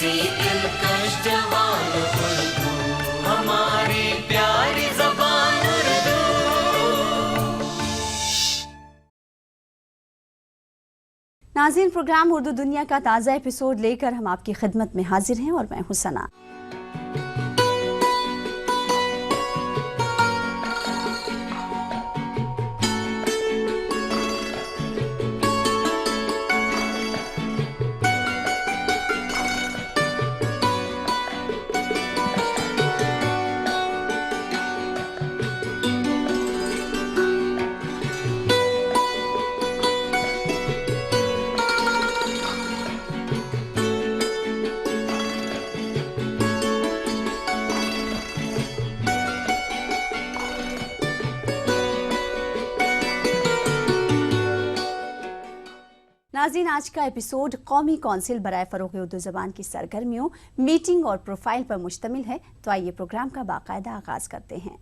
سی دلکش جوان اردو، ہماری پیاری زبان اردو۔ ناظرین، پروگرام اردو دنیا کا تازہ ایپیسوڈ لے کر ہم آپ کی خدمت میں حاضر ہیں اور میں ہوں ثنا۔ ناظرین، آج کا ایپیسوڈ قومی کونسل برائے فروغ اردو زبان کی سرگرمیوں، میٹنگ اور پروفائل پر مشتمل ہے، تو آئیے پروگرام کا باقاعدہ آغاز کرتے ہیں۔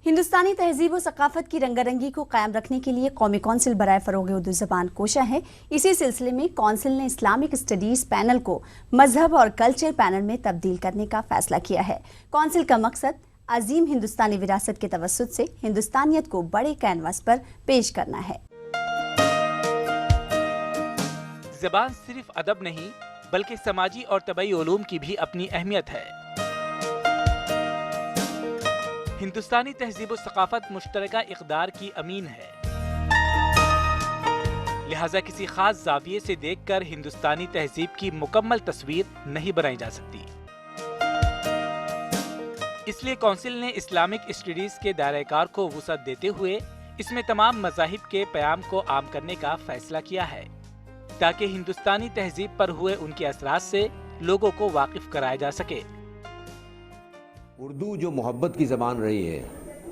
ہندوستانی تہذیب و ثقافت کی رنگا رنگی کو قائم رکھنے کے لیے قومی کونسل برائے فروغ اردو زبان کوشاں ہے۔ اسی سلسلے میں کونسل نے اسلامک اسٹڈیز پینل کو مذہب اور کلچر پینل میں تبدیل کرنے کا فیصلہ کیا ہے۔ کونسل کا مقصد عظیم ہندوستانی وراثت کے توسط سے ہندوستانیت کو بڑے کینوس پر پیش کرنا ہے۔ زبان صرف ادب نہیں بلکہ سماجی اور طبعی علوم کی بھی اپنی اہمیت ہے۔ ہندوستانی تہذیب و ثقافت مشترکہ اقدار کی امین ہے، لہٰذا کسی خاص زاویے سے دیکھ کر ہندوستانی تہذیب کی مکمل تصویر نہیں بنائی جا سکتی۔ اس لیے کونسل نے اسلامک اسٹڈیز کے دائرہ کار کو وسعت دیتے ہوئے اس میں تمام مذاہب کے پیام کو عام کرنے کا فیصلہ کیا ہے، تاکہ ہندوستانی تہذیب پر ہوئے ان کے اثرات سے لوگوں کو واقف کرایا جا سکے۔ اردو جو محبت کی زبان رہی ہے،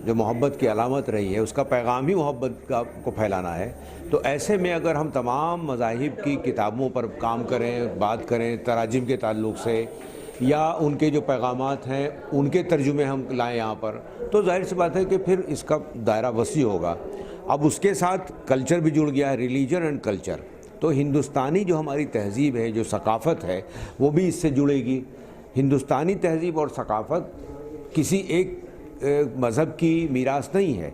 جو محبت کی علامت رہی ہے، اس کا پیغام ہی محبت کو پھیلانا ہے، تو ایسے میں اگر ہم تمام مذاہب کی کتابوں پر کام کریں، بات کریں تراجم کے تعلق سے، یا ان کے جو پیغامات ہیں ان کے ترجمے ہم لائیں یہاں پر، تو ظاہر سی بات ہے کہ پھر اس کا دائرہ وسیع ہوگا۔ اب اس کے ساتھ کلچر بھی جڑ گیا ہے، ریلیجن اینڈ کلچر، تو ہندوستانی جو ہماری تہذیب ہے، جو ثقافت ہے، وہ بھی اس سے جڑے گی۔ ہندوستانی تہذیب اور ثقافت کسی ایک مذہب کی میراث نہیں ہے،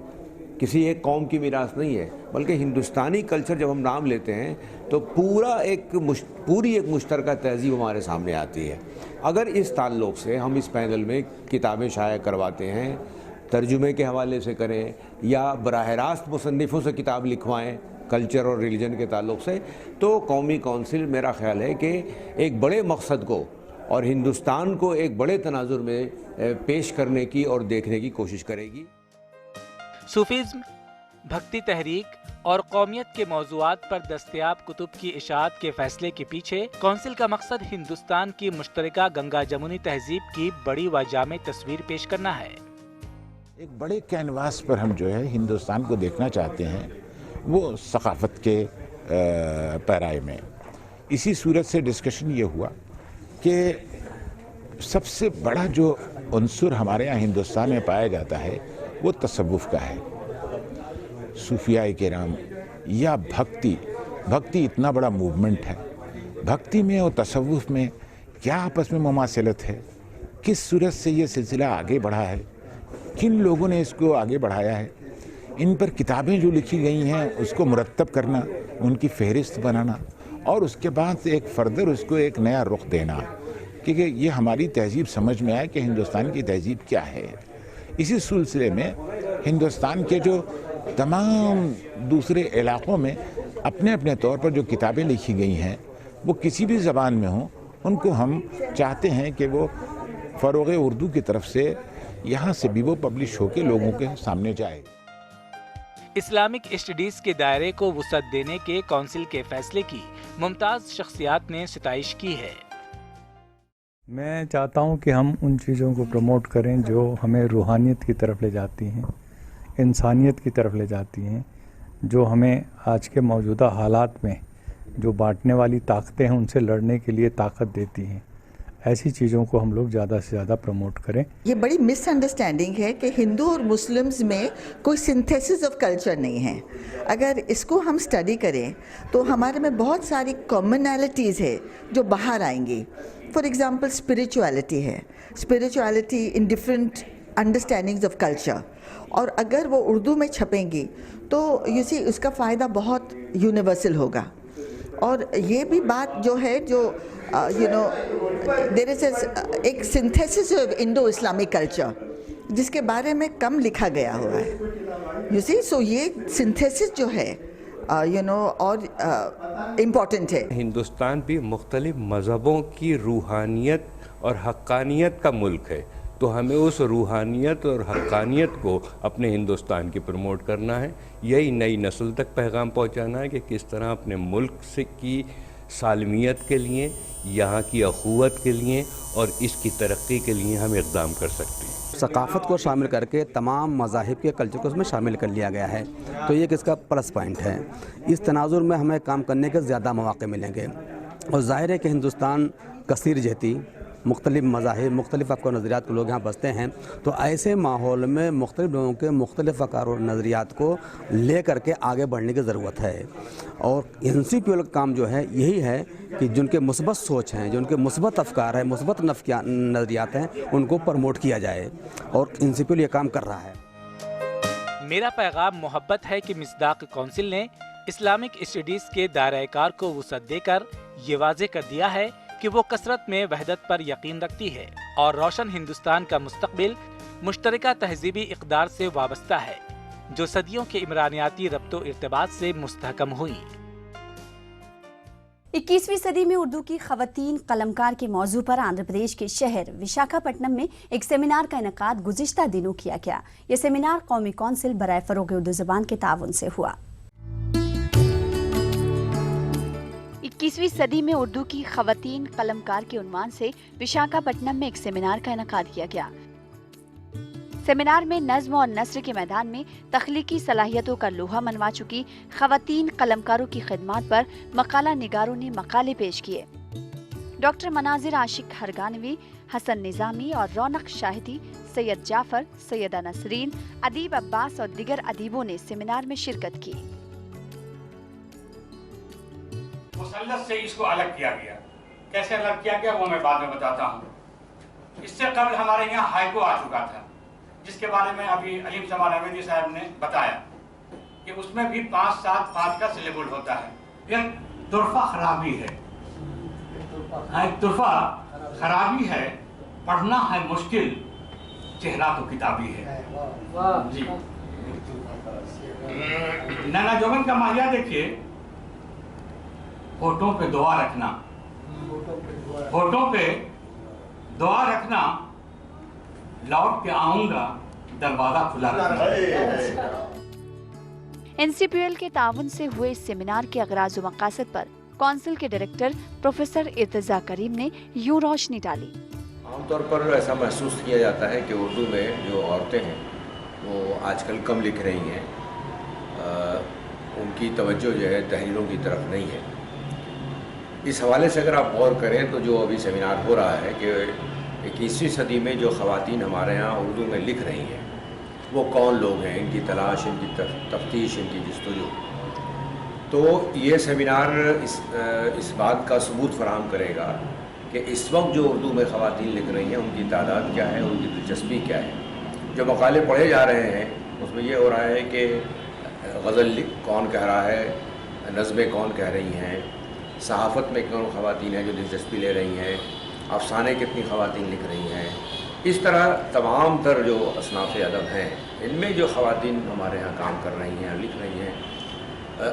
کسی ایک قوم کی میراث نہیں ہے، بلکہ ہندوستانی کلچر جب ہم نام لیتے ہیں تو پوری ایک مشترکہ تہذیب ہمارے سامنے آتی ہے۔ اگر اس تعلق سے ہم اس پینل میں کتابیں شائع کرواتے ہیں، ترجمے کے حوالے سے کریں یا براہ راست مصنفوں سے کتاب لکھوائیں کلچر اور ریلیجن کے تعلق سے، تو قومی کونسل میرا خیال ہے کہ ایک بڑے مقصد کو اور ہندوستان کو ایک بڑے تناظر میں پیش کرنے کی اور دیکھنے کی کوشش کرے گی۔ صوفیزم، بھکتی تحریک اور قومیت کے موضوعات پر دستیاب کتب کی اشاعت کے فیصلے کے پیچھے کونسل کا مقصد ہندوستان کی مشترکہ گنگا جمنی تہذیب کی بڑی و جامع تصویر پیش کرنا ہے۔ ایک بڑے کینواس پر ہم جو ہے ہندوستان کو دیکھنا چاہتے ہیں، وہ ثقافت کے پیرائے میں۔ اسی صورت سے ڈسکشن یہ ہوا کہ سب سے بڑا جو عنصر ہمارے یہاں ہندوستان میں پایا جاتا ہے وہ تصوف کا ہے۔ صوفیاء کرام یا بھکتی اتنا بڑا موومنٹ ہے، بھکتی میں اور تصوف میں کیا آپس میں مماثلت ہے، کس صورت سے یہ سلسلہ آگے بڑھا ہے، کن لوگوں نے اس کو آگے بڑھایا ہے، ان پر کتابیں جو لکھی گئی ہیں اس کو مرتب کرنا، ان کی فہرست بنانا، اور اس کے بعد ایک فردر اس کو ایک نیا رخ دینا، کیونکہ یہ ہماری تہذیب سمجھ میں آئے کہ ہندوستان کی تہذیب کیا ہے۔ اسی سلسلے میں ہندوستان کے جو تمام دوسرے علاقوں میں اپنے اپنے طور پر جو کتابیں لکھی گئی ہیں وہ کسی بھی زبان میں ہوں، ان کو ہم چاہتے ہیں کہ وہ فروغ اردو کی طرف سے یہاں سے بھی وہ پبلش ہو کے لوگوں کے سامنے جائے۔ اسلامک اسٹڈیز کے دائرے کو وسعت دینے کے کونسل کے فیصلے کی ممتاز شخصیات نے ستائش کی ہے۔ میں چاہتا ہوں کہ ہم ان چیزوں کو پروموٹ کریں جو ہمیں روحانیت کی طرف لے جاتی ہیں، انسانیت کی طرف لے جاتی ہیں، جو ہمیں آج کے موجودہ حالات میں جو بانٹنے والی طاقتیں ہیں ان سے لڑنے کے لیے طاقت دیتی ہیں۔ ऐसी चीज़ों को हम लोग ज़्यादा से ज़्यादा प्रमोट करें। ये बड़ी मिसअंडरस्टैंडिंग है कि हिंदू और मुस्लिम्स में कोई सिंथेसिस ऑफ कल्चर नहीं है। अगर इसको हम स्टडी करें तो हमारे में बहुत सारी कॉमनैलिटीज़ है जो बाहर आएंगी। फॉर एग्जांपल स्पिरिचुअलिटी है, spirituality in different understandings of culture, और अगर वो उर्दू में छपेंगी तो यू सी उसका फ़ायदा बहुत यूनिवर्सल होगा। और ये भी बात जो है जो यू नो देयर इज एक synthesis of Indo Islamic culture जिसके बारे में कम लिखा गया हुआ है, यू सी। सो ये सिंथेसिस जो है यू नो और इम्पॉर्टेंट है। हिंदुस्तान भी मुख्तलिफ मज़हबों की रूहानियत और हक्कानियत का मुल्क है, तो हमें उस रूहानियत और हक्कानियत को अपने हिंदुस्तान की प्रमोट करना है। यही नई नस्ल तक पैगाम पहुंचाना है कि किस तरह अपने मुल्क से की सालमियत के लिए, यहाँ की अखुवत के लिए और इसकी तरक्की के लिए हम इक़दाम कर सकते हैं। सकाफ़त को शामिल करके तमाम मज़ाहिब के कल्चर को उसमें शामिल कर लिया गया है, तो ये इसका प्लस पॉइंट है। इस तनाजुर में हमें काम करने के ज़्यादा मौक़े मिलेंगे और ज़ाहिर है कि हिंदुस्तान कसीर जहती मुख्तलिफ मज़ाहिब मुख्तलिफ अफ़कार नज़रियात के लोग यहाँ बसते हैं, तो ऐसे माहौल में मुख्तलिफ लोगों के मुख्तलिफ अफ़कार और नज़रियात को ले करके आगे बढ़ने की ज़रूरत है। और इंसिपियल काम जो है यही है कि जिनके मुस्बत सोच हैं, जो उनके मुस्बत अफ़कार हैं, मुस्बत नज़रियात हैं, उनको प्रमोट किया जाए, और इंसिपियल ये काम कर रहा है। मेरा पैगाम मोहब्बत है कि मिस्दाक काउंसिल ने इस्लामिक स्टडीज़ के दायरा-ए-कार को वुसअत देकर ये वाज़े कर दिया है कि वो कसरत में वहदत पर यकीन रखती है और रोशन हिंदुस्तान का मुस्तकबिल मुश्तरका तहजीबी इक़दार से वाबस्ता है, जो सदियों के इमरानियाती रब्तो इर्तिबात से मुस्तहकम हुई। 21वीं सदी में उर्दू की ख़वातीन कलमकार के मौजू पर आंध्र प्रदेश के शहर विशाखापट्टनम में एक सेमिनार का इनेकाद गुज़िश्ता दिनों किया गया। ये सेमिनार कौमी कौंसिल बराए फ़रोग़ उर्दू ज़बान के ताउन से हुआ। 21वीं सदी में उर्दू की ख़वातीन कलमकार के उन्वान से विशाखापट्टनम में एक सेमिनार का इनेकाद किया गया। सेमिनार में नज़्म और नस्र के मैदान में तख्लीकी सलाहियतों का लोहा मनवा चुकी ख़वातीन कलमकारों की खिदमात पर मकाला निगारों ने मकाले पेश किए। डॉक्टर मनाजिर आशिक हरगानवी, हसन निज़ामी और रौनक शाहिदी, सैयद जाफ़र, सैयदा नसरीन, अदीब अब्बास और दिगर अदीबों ने सेमिनार में शिरकत की। मुसल्लत से इसको अलग किया गया। कैसे अलग किया गया वो मैं बाद में बताता हूँ। इससे कबल हमारे यहाँ हाइको आ चुका था, जिसके बारे में अभी अलीम जमान अहमदी साहब ने बताया कि उसमें भी 5-7 पाठ का सिलेबल होता है। फिर तुरफा खराबी है, तुरफा खराबी है, पढ़ना है मुश्किल, चेहरा तो किताबी है जी। नैना जोगन का माहिया देखिए, होठों पे दुआ रखना, होठों पे दुआ रखना, लौट के आऊंगा, दरवाजा खुला रखना। एनसीपीएल के ताउन से हुए इस सेमिनार के अगराज व मकासद पर कौंसिल के डायरेक्टर प्रोफेसर इर्तिजा करीम ने यूं रोशनी डाली। आमतौर पर ऐसा महसूस किया जाता है कि उर्दू में जो औरतें हैं वो आजकल कम लिख रही हैं, उनकी तवज्जो जो है तहरीरों की तरफ नहीं है। इस हवाले से अगर आप गौर करें तो जो अभी सेमिनार हो रहा है कि 21वीं सदी में जो ख़वातीन हमारे यहाँ उर्दू में लिख रही हैं वो कौन लोग हैं, इनकी तलाश, इनकी तफ्तीश, इनकी जस्तजू, तो ये सेमिनार इस बात का सबूत फराहम करेगा कि इस वक्त जो उर्दू में ख़वातीन लिख रही हैं उनकी तादाद क्या है, उनकी दिलचस्पी क्या है। जो मकाले पढ़े जा रहे हैं उसमें ये हो रहा है कि गज़ल कौन कह रहा है, नज़में कौन कह रही हैं, सहाफ़त में कौन ख़वातीन हैं जो दिलचस्पी ले रही हैं, अफसाने कितनी ख़वातीन लिख रही हैं। इस तरह तमाम तर जो असनाफ़ अदब हैं इनमें जो ख़वातीन हमारे यहाँ काम कर रही हैं, लिख रही हैं,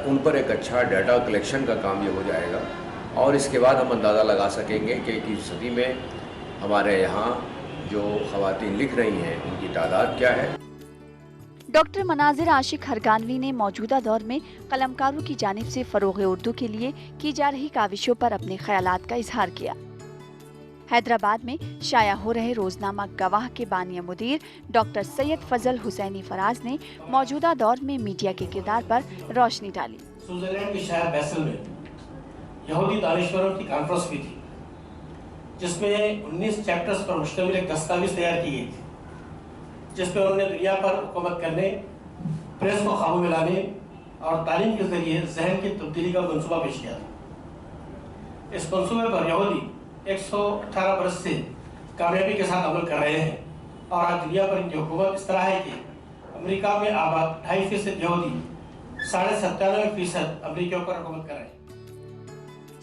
उन पर एक अच्छा डाटा कलेक्शन का काम ये हो जाएगा और इसके बाद हम अंदाज़ा लगा सकेंगे कि 21वीं सदी में हमारे यहाँ जो ख़वातीन लिख रही हैं उनकी तादाद क्या है। डॉक्टर मनाजिर आशिक हरगानवी ने मौजूदा दौर में कलमकारों की जानिब से फ़रोग़ उर्दू के लिए की जा रही काविशों पर अपने ख्यालात का इजहार किया। हैदराबाद में शाया हो रहे रोजनामा गवाह के बानिया मुदीर डॉक्टर सैयद फजल हुसैनी फराज ने मौजूदा दौर में मीडिया के किरदार पर रोशनी डाली। स्विट्जरलैंड के शहर बेसल में यहूदी दानिशवरों की कॉन्फ्रेंस भी थी, جس میں 19 چیپٹرز پر مشتمل ایک دستاویز تیار کی گئی تھی، جس میں انہوں نے دنیا پر حکومت کرنے، پریس کو قابو میں لانے اور تعلیم کے ذریعے ذہن کی تبدیلی کا منصوبہ پیش کیا تھا۔ اس منصوبے پر یہودی 118 برس سے کامیابی کے ساتھ عمل کر رہے ہیں، اور آج دنیا پر ان کی حکومت اس طرح ہے کہ امریکہ میں آباد 2.5% یہودی 97.5% امریکیوں پر حکومت کر رہے ہیں۔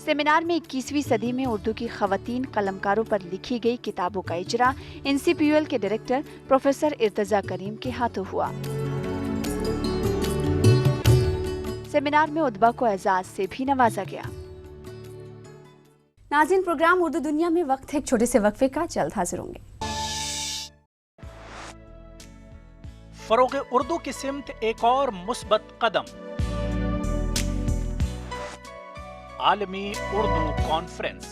سیمینار میں 21ویں صدی میں اردو کی خواتین قلمکاروں پر لکھی گئی کتابوں کا اجرا NCPUL کے ڈائریکٹر پروفیسر ارتضیٰ کریم کے ہاتھوں ہوا۔ سیمینار میں ادبا کو اعزاز سے بھی نوازا گیا۔ ناظرین، پروگرام اردو دنیا میں وقت ہے ایک چھوٹے سے وقفے کا، جلد حاضر ہوں گے۔ فروغ اردو کی سمت ایک اور مثبت قدم، عالمی اردو کانفرنس۔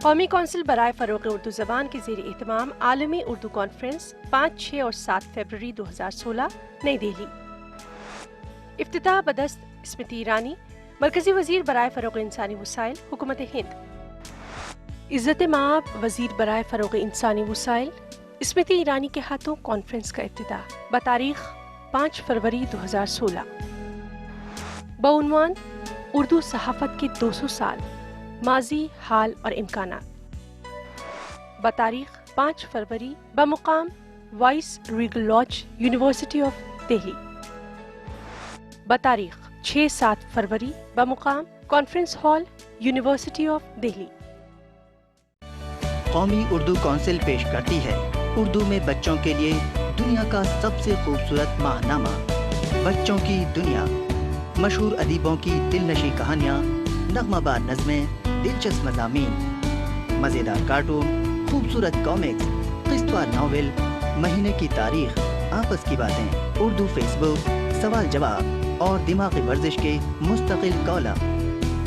قومی کونسل برائے فروغ اردو زبان کے زیر اہتمام عالمی اردو کانفرنس 5، 6 اور 7 فروری 2016 نئی دہلی۔ افتتاح بدست اسمرتی ایرانی، مرکزی وزیر برائے فروغ انسانی وسائل، حکومت ہند۔ عزت مآب وزیر برائے فروغ انسانی وسائل اسمرتی ایرانی کے ہاتھوں کانفرنس کا افتتاح بتاریخ 5 فروری 2016، بعنوان اردو صحافت کے 200 سال، ماضی، حال اور امکانات، بتاریخ 5 فروری، بمقام vice regal lodge, university of Delhi, بتاریخ 6-7 فروری، بمقام conference hall, university of Delhi. قومی اردو کونسل پیش کرتی ہے اردو میں بچوں کے لیے دنیا کا سب سے خوبصورت ماہنامہ بچوں کی دنیا، مشہور ادیبوں کی دلنشیں کہانیاں، نغمہ بار نظمیں، دلچسپ مضامین، مزیدار کارٹون، خوبصورت کامکس، قسط وار ناول، مہینے کی تاریخ، آپس کی باتیں، اردو فیس بک، سوال جواب اور دماغی ورزش کے مستقل کالم،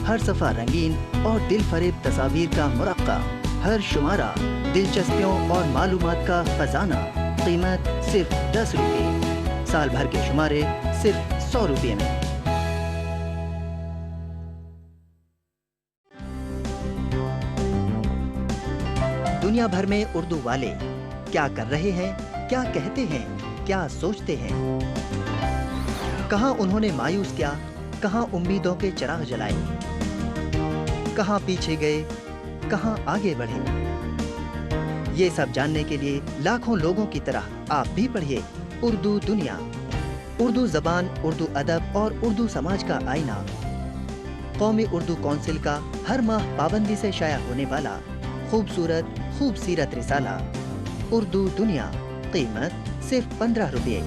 ہر صفحہ رنگین اور دل فریب تصاویر کا مرقع، ہر شمارہ دلچسپیوں اور معلومات کا خزانہ، قیمت صرف 10 روپے، سال بھر کے شمارے صرف 100 روپے میں۔ دنیا بھر میں اردو والے کیا کر رہے ہیں، کیا کہتے ہیں، کیا سوچتے ہیں، کہاں انہوں نے مایوس کیا، کہاں امیدوں کے چراغ جلائے، کہاں پیچھے گئے، کہاں آگے بڑھے، یہ سب جاننے کے لیے لاکھوں لوگوں کی طرح آپ بھی پڑھیے اردو دنیا، اردو زبان، اردو ادب اور اردو سماج کا آئینہ، قومی اردو کونسل کا ہر ماہ پابندی سے شائع ہونے والا خوبصورت خوب سیرت رسالہ اردو دنیا، قیمت صرف 15 روپے۔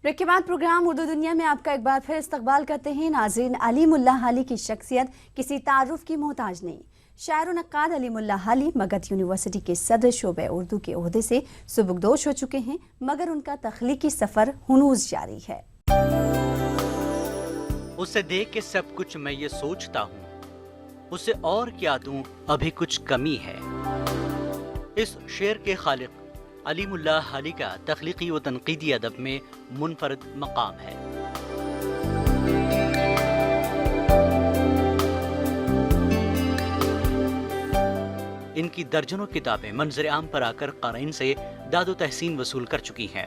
بریک کے بعد پروگرام اردو دنیا میں آپ کا ایک بار پھر استقبال کرتے ہیں۔ ناظرین، علیم اللہ حالی کی شخصیت کسی تعارف کی محتاج نہیں۔ شاعر و نقاد علیم اللہ حالی مگدھ یونیورسٹی کے صدر شعبہ اردو کے عہدے سے سبکدوش ہو چکے ہیں، مگر ان کا تخلیقی سفر ہنوز جاری ہے۔ اسے دیکھ کے سب کچھ میں یہ سوچتا ہوں، اسے اور کیا دوں، ابھی کچھ کمی ہے۔ اس شعر کے خالق علیم اللہ حالی کا تخلیقی و تنقیدی ادب میں منفرد مقام ہے۔ ان کی درجنوں کتابیں منظر عام پر آ کر قارئین سے داد و تحسین وصول کر چکی ہیں۔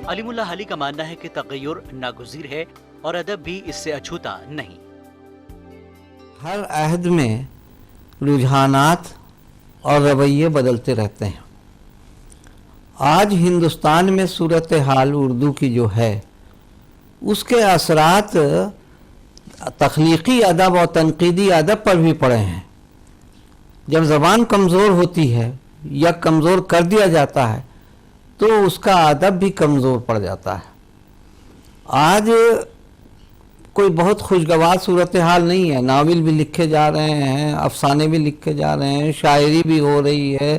علیم اللہ حالی کا ماننا ہے کہ تغیر ناگزیر ہے اور ادب بھی اس سے اچھوتا نہیں۔ ہر عہد میں رجحانات اور رویے بدلتے رہتے ہیں۔ آج ہندوستان میں صورتحال اردو کی جو ہے اس کے اثرات تخلیقی ادب اور تنقیدی ادب پر بھی پڑے ہیں۔ جب زبان کمزور ہوتی ہے یا کمزور کر دیا جاتا ہے تو اس کا ادب بھی کمزور پڑ جاتا ہے۔ آج کوئی بہت خوشگوار صورتحال نہیں ہے، ناول بھی لکھے جا رہے ہیں، افسانے بھی لکھے جا رہے ہیں، شاعری بھی ہو رہی ہے،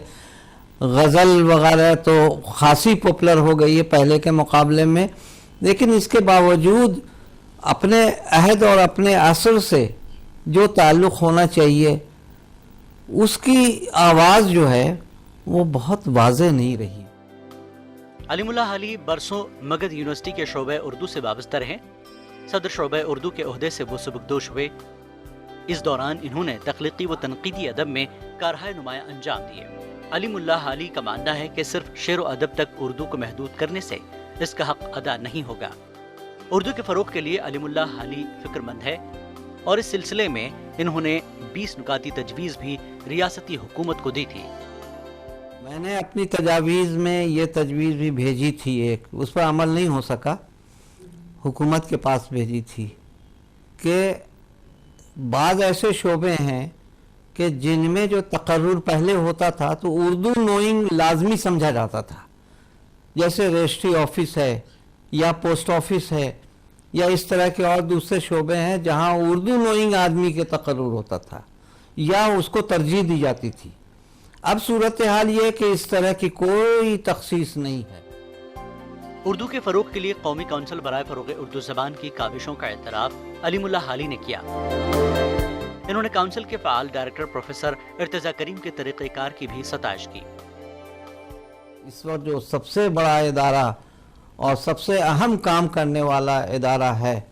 غزل وغیرہ تو خاصی پاپولر ہو گئی ہے پہلے کے مقابلے میں، لیکن اس کے باوجود اپنے عہد اور اپنے عصر سے جو تعلق ہونا چاہیے اس کی آواز جو ہے وہ بہت واضح نہیں رہی۔ علیم اللہ حالی برسوں مگدھ یونیورسٹی کے شعبہ اردو سے وابستہ رہے۔ सदर शोबे उर्दू के ओहदे से वो सुबकदोश हुए। इस दौरान इन्होंने तख्लीकी व तनकीदी अदब में कारहाय नुमाया अंजाम दिए। अलीमुल्लाह हाली का मानना है कि सिर्फ शेर व अदब तक उर्दू को महदूद करने से इसका हक अदा नहीं होगा। उर्दू के फरोग के लिए अलीमुल्लाह हाली फिक्रमंद है और इस सिलसिले में इन्होंने 20 नुकाती तजवीज़ भी रियासती हुकूमत को दी थी। मैंने अपनी तजावीज़ में ये तजवीज़ भी भेजी थी, एक उस पर अमल नहीं हो सका, हुकूमत के पास भेजी थी कि बाद ऐसे शोबे हैं कि जिनमें जो तकर्रुर पहले होता था तो उर्दू नोइंग लाजमी समझा जाता था, जैसे रजिस्ट्री ऑफिस है या पोस्ट ऑफिस है या इस तरह के और दूसरे शोबे हैं जहां उर्दू नोइंग आदमी के तकर्रुर होता था या उसको तरजीह दी जाती थी। अब सूरत हाल ये है कि इस तरह की कोई तखसीस नहीं है। उर्दू के फरोग के लिए कौमी कौंसिल बराए फरोग उर्दू ज़बान की काविशों का एतराफ़ अलीमुल्लाह हाली ने किया। इन्होंने काउंसिल के फ़ाल डायरेक्टर प्रोफेसर इर्तिज़ा करीम के तरीक़ेकार की भी सताइश की। इस वक्त जो सबसे बड़ा इदारा और सबसे अहम काम करने वाला इदारा है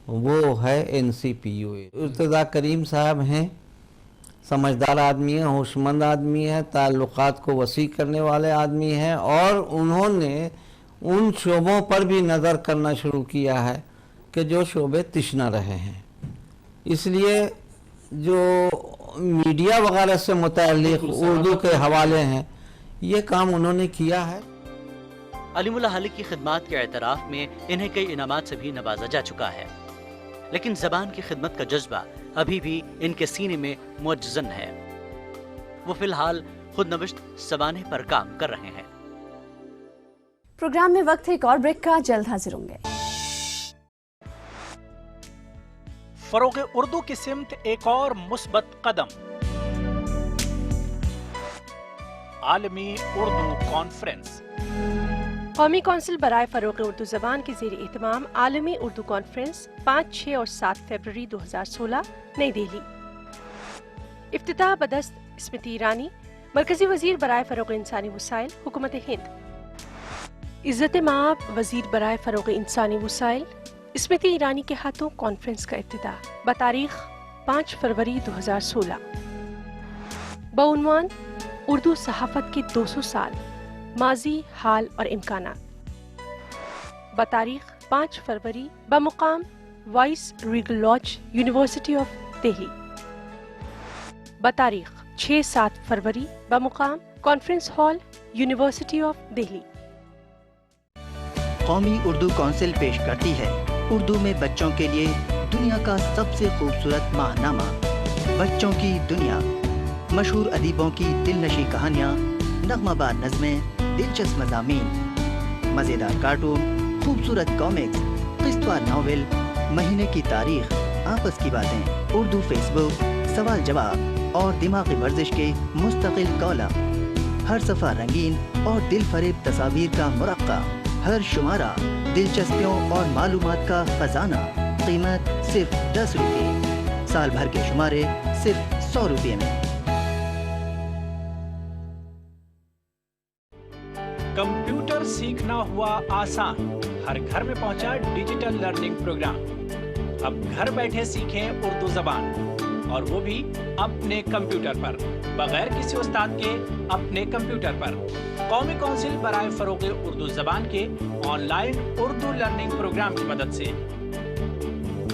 वो है NCPU। इर्तिज़ा करीम साहब हैं, समझदार आदमी है, होशमंद आदमी है, ताल्लुकात को वसी करने वाले आदमी हैं और उन्होंने उन शोबों पर भी नज़र करना शुरू किया है कि जो शोबे तिश्ना रहे हैं। इसलिए जो मीडिया वगैरह से मुताल्लिक़ उर्दू के हवाले हैं, ये काम उन्होंने किया है। अलीमुल्लाह हाली की खिदमत के एतराफ़ में इन्हें कई इनामात से भी नवाजा जा चुका है, लेकिन ज़बान की खिदमत का जज्बा अभी भी इनके सीने में मुअज्जज़न है। वो फिलहाल खुद नविश्त सवाने पर काम कर रहे हैं। प्रोग्राम में वक्त है एक और ब्रेक का, जल्द हाजिर होंगे। फरोग उर्दू की सिमत एक और मुस्बत कदम, आलमी उर्दू कॉन्फ्रेंस। कौमी कौंसिल बराए फरोग उर्दू ज़बान के ज़ेर एहतमाम आलमी उर्दू कॉन्फ्रेंस 5, 6 और 7 फरवरी 2016 नई दिल्ली। इफ्तिताह बदस्त स्मृति ईरानी, मरकजी वजीर बराए फरोग इंसानी वसाइल, हुकूमत हिंद। इज़्ज़त माब वजीर बराए फरोग इंसानी वसाइल स्मृति ईरानी के हाथों कॉन्फ्रेंस का इफ्तिताह बतारीख 5 फरवरी 2016। बउनवान उर्दू सहाफ़त के 200 साल, माजी, हाल और इम्कानात। बतारीख 5 फरवरी बमुकाम vice regal lodge, university of Delhi. बतारीख 6-7 फरवरी बमुकाम conference hall, university of Delhi. कौमी उर्दू कौंसिल पेश करती है उर्दू में बच्चों के लिए दुनिया का सबसे खूबसूरत माहनामा, बच्चों की दुनिया। मशहूर अदीबों की दिलनशी कहानियाँ, नगमाबाद नज़में, दिलचस्प मज़ामीन, मज़ेदार कार्टून, खूबसूरत कॉमिक्स, क़िस्तवार नावल, महीने की तारीख, आपस की बातें, उर्दू फेसबुक, सवाल जवाब और दिमागी वर्जिश के मुस्तकिल कॉलम। हर सफ़ा रंगीन और दिल फरेब तस्वीर का मुरक्का, हर शुमारा दिलचस्पियों और मालूमात का खजाना। कीमत सिर्फ 10 रुपये, साल भर के शुमारे सिर्फ 100 रुपये में। कंप्यूटर सीखना हुआ आसान, हर घर में पहुंचा डिजिटल लर्निंग प्रोग्राम। अब घर बैठे सीखें उर्दू ज़बान, और वो भी अपने कंप्यूटर पर, बगैर किसी उस्ताद के, अपने कंप्यूटर पर। कौमी कौंसिल बराए फरोग उर्दू ज़बान के ऑनलाइन उर्दू लर्निंग प्रोग्राम की मदद से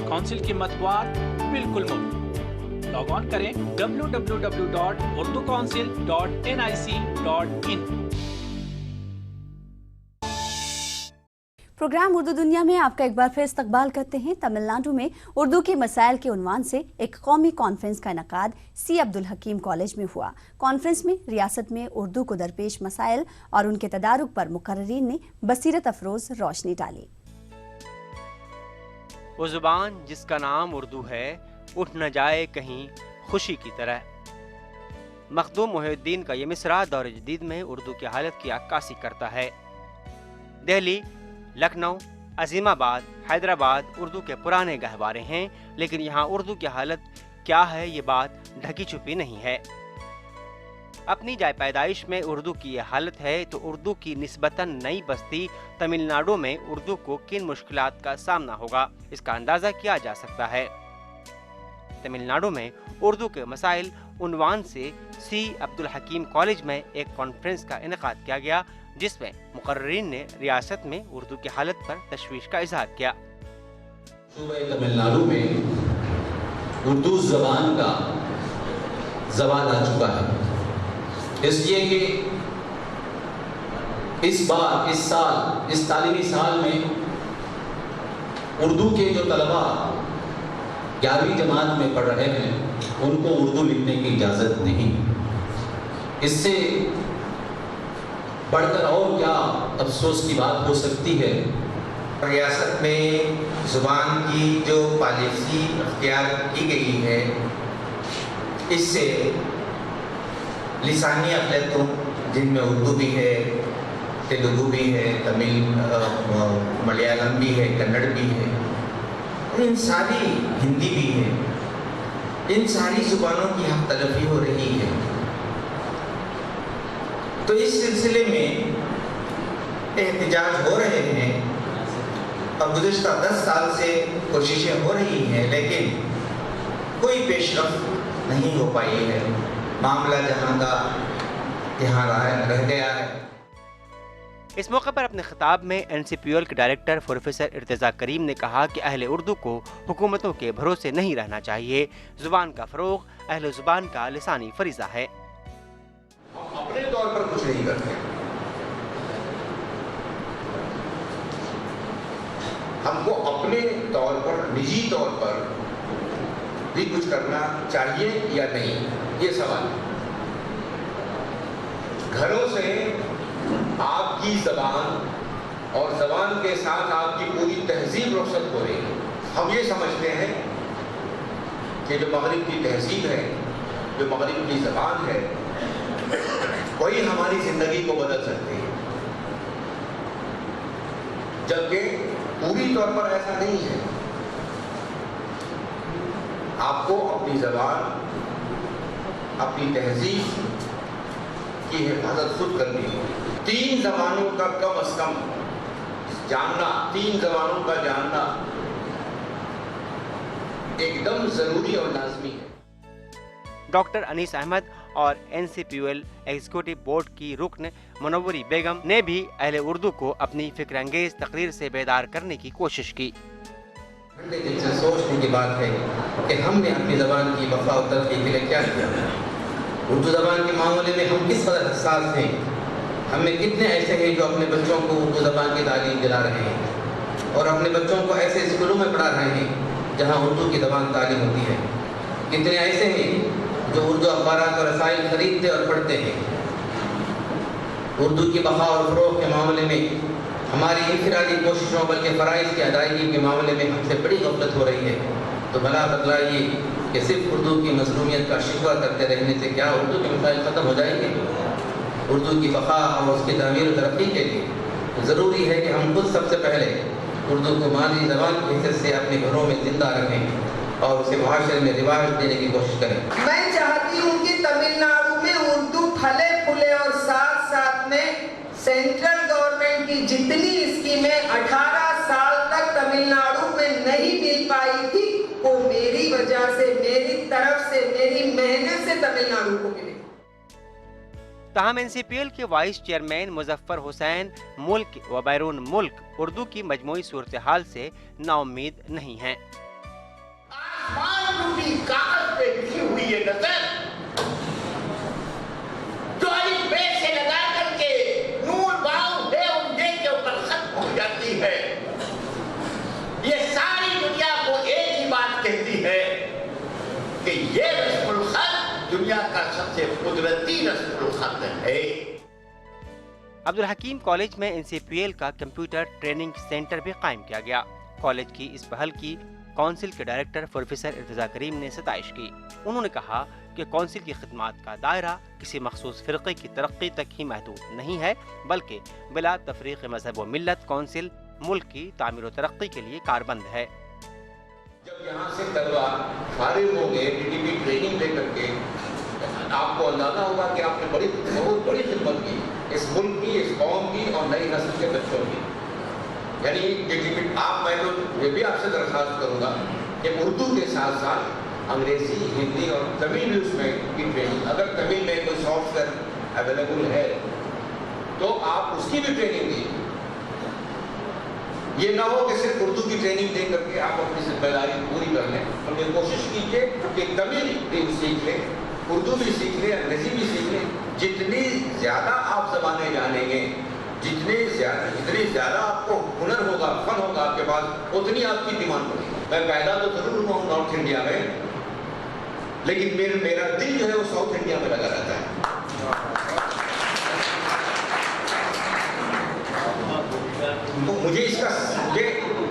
कौंसिल की मतबूआत बिल्कुल मुफ्त। लॉग ऑन करें www.urducouncil.nic.in। प्रोग्राम उर्दू दुनिया में आपका एक बार फिर इस्तकबाल करते हैं। तमिलनाडु में उर्दू के मसाइल के उन्वान से एक कौमी कॉन्फ्रेंस का इनकाद सी अब्दुल हकीम कॉलेज में हुआ। कॉन्फ्रेंस में रियासत में उर्दू को दरपेश मसाइल और उनके तदारुक पर मुकर्रिरीन ने बसीरत अफरोज रोशनी डाली। वो जुबान जिसका नाम उर्दू है, उठ न जाए कहीं खुशी की तरह। मखदूम मोहिउद्दीन का ये मिसरा दौर जदीद में उर्दू की हालत की अक्कासी करता है। दिल्ली, लखनऊ, अजीमाबाद, हैदराबाद उर्दू के पुराने गहवारे हैं, लेकिन यहाँ उर्दू की हालत क्या है ये बात ढकी छुपी नहीं है। اپنی جائے پیدائش میں اردو کی یہ حالت ہے تو اردو کی نسبتاً نئی بستی تمل ناڈو میں اردو کو کن مشکلات کا سامنا ہوگا، اس کا اندازہ کیا جا سکتا ہے۔ تمل ناڈو میں اردو کے مسائل عنوان سے سی عبدالحکیم کالج میں ایک کانفرنس کا انعقاد کیا گیا، جس میں مقررین نے ریاست میں اردو کی حالت پر تشویش کا اظہار کیا۔ صوبہ تمل ناڈو میں اردو زبان کا زوال آ چکا ہے، اس لیے کہ اس بار اس تعلیمی سال میں اردو کے جو طلباء 11ویں جماعت میں پڑھ رہے ہیں ان کو اردو لکھنے کی اجازت نہیں۔ اس سے بڑھ کر اور کیا افسوس کی بات ہو سکتی ہے۔ ریاست میں زبان کی جو پالیسی اختیار کی گئی ہے، اس سے لسانی اقلیتوں جن میں اردو بھی ہے، تیلگو بھی ہے، تمل ملیالم بھی ہے، کنڑ بھی ہے، ان ساری ہندی بھی ہے، ان ساری زبانوں کی حق تلفی ہو رہی ہے۔ تو اس سلسلے میں احتجاج ہو رہے ہیں اور گزشتہ 10 سال سے کوششیں ہو رہی ہیں، لیکن کوئی پیش رفت نہیں ہو پائی ہے۔ معاملہ جہاں کا یہاں رہ گیا ہے۔ اس موقع پر اپنے خطاب میں NCPUL کے ڈائریکٹر پروفیسر ارتضیٰ کریم نے کہا کہ اہل اردو کو حکومتوں کے بھروسے نہیں رہنا چاہیے، زبان کا فروغ اہل زبان کا لسانی فریضہ ہے۔ ہم اپنے طور پر کچھ نہیں کرتے، ہم کو اپنے طور پر نجی طور پر بھی کچھ کرنا چاہیے یا نہیں، یہ سوال ہے۔ گھروں سے آپ کی زبان اور زبان کے ساتھ آپ کی پوری تہذیب رخصت ہو رہی ہے۔ ہم یہ سمجھتے ہیں کہ جو مغرب کی تہذیب ہے، جو مغرب کی زبان ہے، وہی ہماری زندگی کو بدل سکتی ہے، جبکہ پوری طور پر ایسا نہیں ہے۔ آپ کو اپنی زبان، اپنی تہذیب کی حفاظت خود کرنی ہے۔ 3 زبانوں کا کم از کم جاننا، 3 زبانوں کا جاننا ایک دم ضروری اور لازمی ہے۔ ڈاکٹر انیس احمد اور NCPUL ایگزیکٹو بورڈ کی رکن منوری بیگم نے بھی اہل اردو کو اپنی فکر انگیز تقریر سے بیدار کرنے کی کوشش کی۔ ٹھنڈے دل سے سوچنے کی بات ہے کہ ہم نے اپنی زبان کی بقا و ترقی کے لیے کیا کیا۔ اردو زبان کے معاملے میں ہم کس قدر حساس ہیں، ہم میں کتنے ایسے ہیں جو اپنے بچوں کو اردو زبان کی تعلیم دلا رہے ہیں اور اپنے بچوں کو ایسے اسکولوں میں پڑھا رہے ہیں جہاں اردو کی زبان تعلیم ہوتی ہے۔ کتنے ایسے ہیں جو اردو اخبارات اور رسائل خریدتے اور پڑھتے ہیں۔ اردو کی بقا اور فروغ کے معاملے میں ہماری انفرادی کوششوں بلکہ فرائض کی ادائیگی کے معاملے میں ہم سے بڑی غفلت ہو رہی ہے۔ تو بھلا بتلائیے کہ صرف اردو کی مظلومیت کا شکوہ کرتے رہنے سے کیا اردو کے مسائل ختم ہو جائیں گے؟ اردو کی بقا اور اس کی تعمیر و ترقی کے لیے ضروری ہے کہ ہم خود سب سے پہلے اردو کو مادری زبان کی حیثیت سے اپنے گھروں میں زندہ رکھیں اور اسے معاشرے میں رواج دینے کی کوشش کریں۔ میں چاہتی ہوں کہ تمل ناڈو میں اردو پھلے پھولے اور ساتھ ساتھ میں سینٹرل گورنمنٹ کی جتنی اسکیمیں 18 سال تک تمل ناڈو میں نہیں مل پائی تھی وہ میری وجہ سے، میری طرف سے، میری محنت سے تمل ناڈو کو ملی۔ تاہم NCPUL کے وائس چیئرمین مظفر حسین ملک و بیرون ملک اردو کی مجموعی صورتحال سے نا امید نہیں ہیں۔ آسمان روپی کاغذ پہ لکھی ہوئی یہ نظر جو الف بے سے لگا کر کے نون واو ہے اردے کے اوپر ختم ہو جاتی ہے، یہ ساری دنیا کو ایک ہی بات کہتی ہے کہ یہ رسم الخط دنیا کا سب سے قدرتی رسم الخط ہے۔ عبدالحکیم کالج میں NCPUL کا کمپیوٹر ٹریننگ سینٹر بھی قائم کیا گیا۔ کالج کی اس پہل کی کونسل کے ڈائریکٹر پروفیسر ارتضیٰ کریم نے ستائش کی۔ انہوں نے کہا کہ کونسل کی خدمات کا دائرہ کسی مخصوص فرقے کی ترقی تک ہی محدود نہیں ہے، بلکہ بلا تفریق مذہب و ملت کونسل ملک کی تعمیر و ترقی کے لیے کاربند ہے۔ جب یہاں سے طلبا فارغ ہوں گے PTP ٹریننگ لے کر کے आपको अंदाजा होगा कि आपने बहुत बड़ी खिदमत की इस मुल्क की, इस कौम की और नई नस्ल के बच्चों की। यानी मैं तो ये भी आपसे दरख्वास्त करूँगा कि उर्दू के साथ साथ अंग्रेज़ी, हिंदी और तमिल भी उसमें की ट्रेनिंग, अगर तमिल में कोई सॉफ्टवेयर अवेलेबल है तो आप उसकी भी ट्रेनिंग दीजिए। ये ना हो कि सिर्फ उर्दू की ट्रेनिंग दे करके आप अपनी जिम्मेदारी पूरी कर लें, बल्कि कोशिश कीजिए कि तमिल भी सीख लें, उर्दू भी सीख लें, अंग्रेज़ी भी सीख लें। जितनी ज़्यादा आप ज़बानें जानेंगे, जितनी ज़्यादा आपको हुनर होगा, फन होगा आपके पास, उतनी आपकी डिमांड बढ़ेगी। मैं पैदा तो ज़रूर हुआ हूँ नॉर्थ इंडिया में, लेकिन मेरा दिल जो है वो साउथ इंडिया में लगा रहता है। तो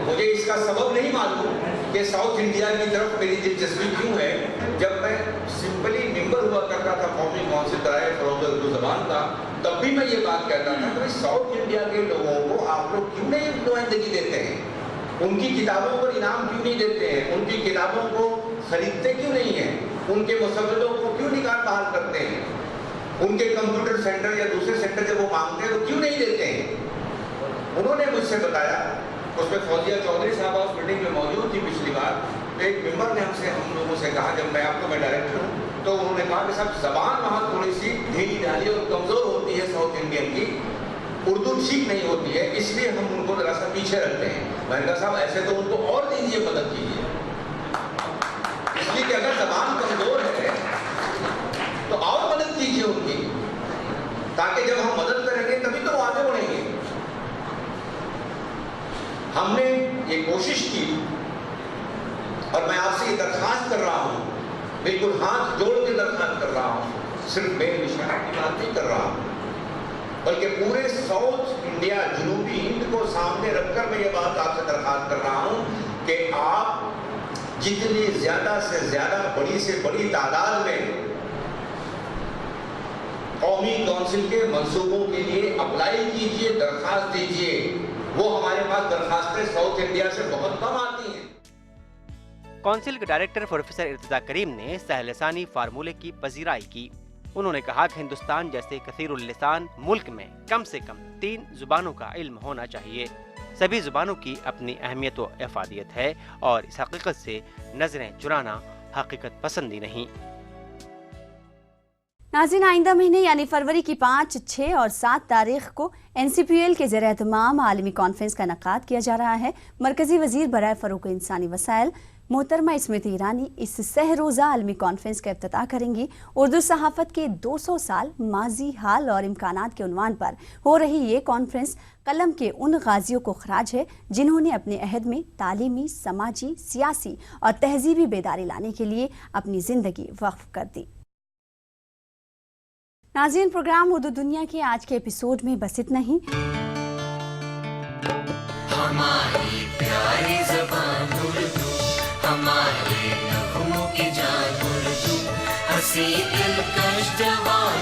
मुझे इसका सबब नहीं मालूम कि साउथ इंडिया की तरफ मेरी दिलचस्पी क्यों है। जब मैं सिंपली मेंबर हुआ करता था कौमी कौंसिल बराए फरोग़ उर्दू ज़बान का, तब भी मैं ये बात कहता था कि साउथ इंडिया के लोगों को आप लोग क्यों नहीं नुमाइंदगी देते हैं, उनकी किताबों पर इनाम क्यों नहीं देते हैं, उनकी किताबों को खरीदते क्यों नहीं हैं, उनके मुसव्विरों को क्यों निकाल बहाल करते हैं, उनके कंप्यूटर सेंटर या दूसरे सेंटर जब वो मांगते हैं तो क्यों नहीं देते हैं। उन्होंने मुझसे बताया, उसमें फौजिया चौधरी साहब उस मीटिंग में मौजूद थी पिछली बार, तो एक मेंबर ने हम लोगों से कहा, जब मैं डायरेक्टर हूँ, तो उन्होंने कहा कि साहब ज़बान वहाँ थोड़ी सी ढीली ढाली और कमज़ोर होती है साउथ इंडियन की, उर्दू ठीक नहीं होती है, इसलिए हम उनको ज़रा सा पीछे रखते हैं। मैंने कहा साहब ऐसे तो उनको और दीजिए, मदद कीजिए, इसलिए कि अगर ज़बान कमज़ोर है तो और मदद कीजिए उनकी, ताकि जब हम मदद करेंगे तभी तो वो आगे बढ़ेंगे। हमने ये कोशिश की और मैं आपसे ये दरख्वास्त कर रहा हूँ, बिल्कुल हाथ जोड़ के दरख्वास्त कर रहा हूँ, सिर्फ मेरे निशान की बात नहीं कर रहा हूँ, बल्कि पूरे साउथ इंडिया, जनूबी हिंद को सामने रखकर मैं ये बात आपसे दरख्वास्त कर रहा हूँ कि आप जितनी ज़्यादा से ज़्यादा बड़ी से बड़ी तादाद में कौमी कौंसिल के मंसूबों के लिए अप्लाई कीजिए, दरख्वास्त दीजिए। वो हमारे पास दरखास्तें साउथ इंडिया से बहुत कम आती हैं। कौंसिल के डायरेक्टर प्रोफेसर इर्तिजा करीम ने सहलसानी फार्मूले की पजीराई की। उन्होंने कहा कि हिंदुस्तान जैसे कसीरुल लिसान मुल्क में कम से कम 3 जुबानों का इल्म होना चाहिए। सभी जुबानों की अपनी अहमियत व अफादियत है और इस हकीकत से नजरें चुराना हकीकत पसंदी नहीं। नाज़रीन, आइंदा महीने यानी फरवरी की 5, 6 और 7 तारीख को NCPL के ज़ेर एहतमाम आलमी कॉन्फ्रेंस का इनेकाद किया जा रहा है। मरकज़ी वज़ीर बराए फ़रोग़ इंसानी वसाइल मोहतरमा स्मृति ईरानी इस सहरोज़ा आलमी कॉन्फ्रेंस का इफ्तिताह करेंगी। उर्दू सहाफ़त के 200 साल माजी, हाल और इम्कानात के उन्वान पर हो रही ये कॉन्फ्रेंस कलम के उन गाजियों को खराज है जिन्होंने अपने अहद में तालीमी, समाजी, सियासी और तहजीबी बेदारी लाने के लिए अपनी ज़िंदगी वक्फ कर दी। नाज़रीन, प्रोग्राम उर्दू दुनिया के आज के एपिसोड में बस इतना ही। हमारी प्यारी ज़बान उर्दू, हमारे नगमों की जान उर्दू, हंसी दिलकश जवान